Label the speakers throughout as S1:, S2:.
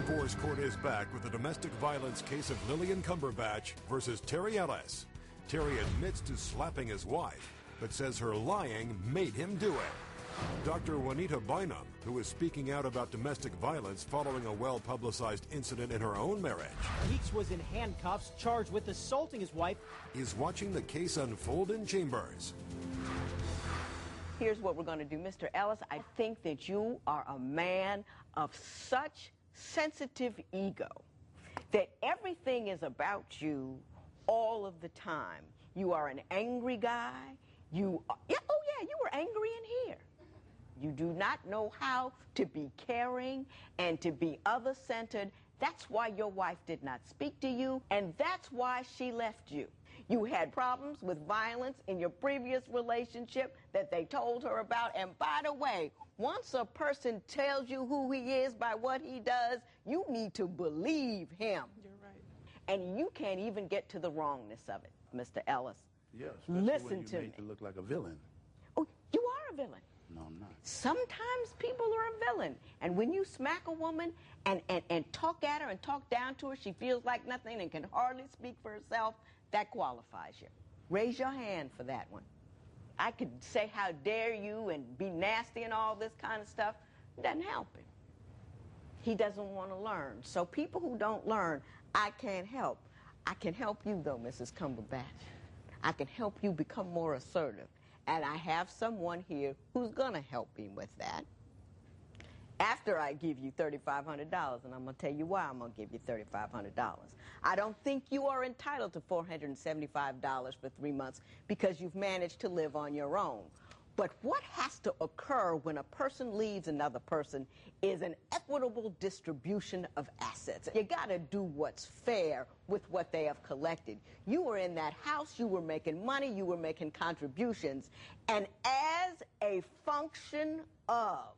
S1: Divorce Court is back with the domestic violence case of Lillian Cumberbatch versus Terry Ellis. Terry admits to slapping his wife, but says her lying made him do it. Dr. Juanita Bynum, who is speaking out about domestic violence following a well-publicized incident in her own marriage,
S2: Weeks was in handcuffs, charged with assaulting his wife,
S1: is watching the case unfold in chambers.
S3: Here's what we're going to do. Mr. Ellis, I think that you are a man of such sensitive ego that everything is about you all of the time. You are an angry guy. You were angry in here. You do not know how to be caring and to be other-centered. That's why your wife did not speak to you, and that's why she left you. You had problems with violence in your previous relationship that they told her about. And by the way, once a person tells you who he is by what he does, you need to believe him.
S4: You're right.
S3: And you can't even get to the wrongness of it, Mr. Ellis.
S5: Yeah,
S3: listen to me.
S5: To look like a villain.
S3: Oh, you are a villain.
S5: No, I'm not.
S3: Sometimes people are a villain. And when you smack a woman and talk at her and talk down to her, she feels like nothing and can hardly speak for herself, that qualifies you. Raise your hand for that one. I could say how dare you and be nasty and all this kind of stuff. It doesn't help him. He doesn't want to learn. So people who don't learn, I can't help. I can help you though, Mrs. Cumberbatch. I can help you become more assertive. And I have someone here who's going to help me with that. After I give you $3,500, and I'm going to tell you why I'm going to give you $3,500. I don't think you are entitled to $475 for 3 months because you've managed to live on your own. But what has to occur when a person leaves another person is an equitable distribution of assets. You got to do what's fair with what they have collected. You were in that house, you were making money, you were making contributions, and as a function of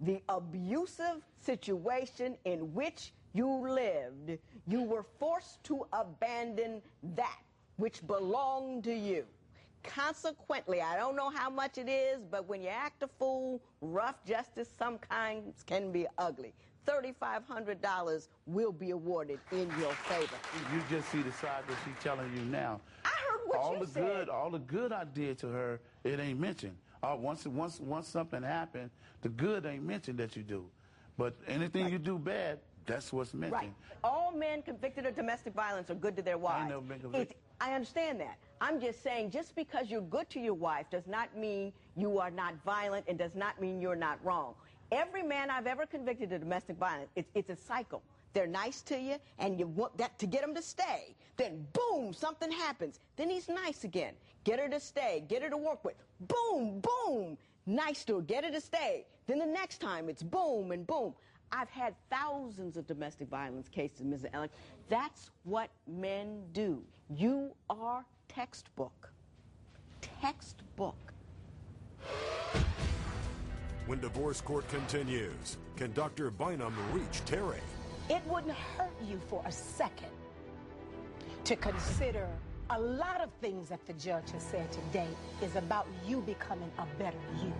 S3: the abusive situation in which you lived, you were forced to abandon that which belonged to you. Consequently, I don't know how much it is, but when you act a fool, rough justice sometimes can be ugly. $3,500 will be awarded in your favor.
S5: You just see the side that she's telling you now.
S3: I heard what you said.
S5: All the good I did to her, it ain't mentioned. Once something happened, the good ain't mentioned that you do. But anything you do bad, that's what's mentioned.
S3: Right. All men convicted of domestic violence are good to their wives.
S5: I ain't never been convicted.
S3: I understand that. I'm just saying, just because you're good to your wife does not mean you are not violent and does not mean you're not wrong. Every man I've ever convicted of domestic violence, it's a cycle. They're nice to you, and you want that to get them to stay. Then, boom, something happens. Then he's nice again. Get her to stay. Get her to work with. Boom, boom. Nice to her. Get her to stay. Then the next time, it's boom and boom. I've had thousands of domestic violence cases, Mr. Ellis. That's what men do. You are textbook. Textbook.
S1: When Divorce Court continues, can Dr. Bynum reach Terry?
S4: It wouldn't hurt you for a second to consider a lot of things that the judge has said today is about you becoming a better you.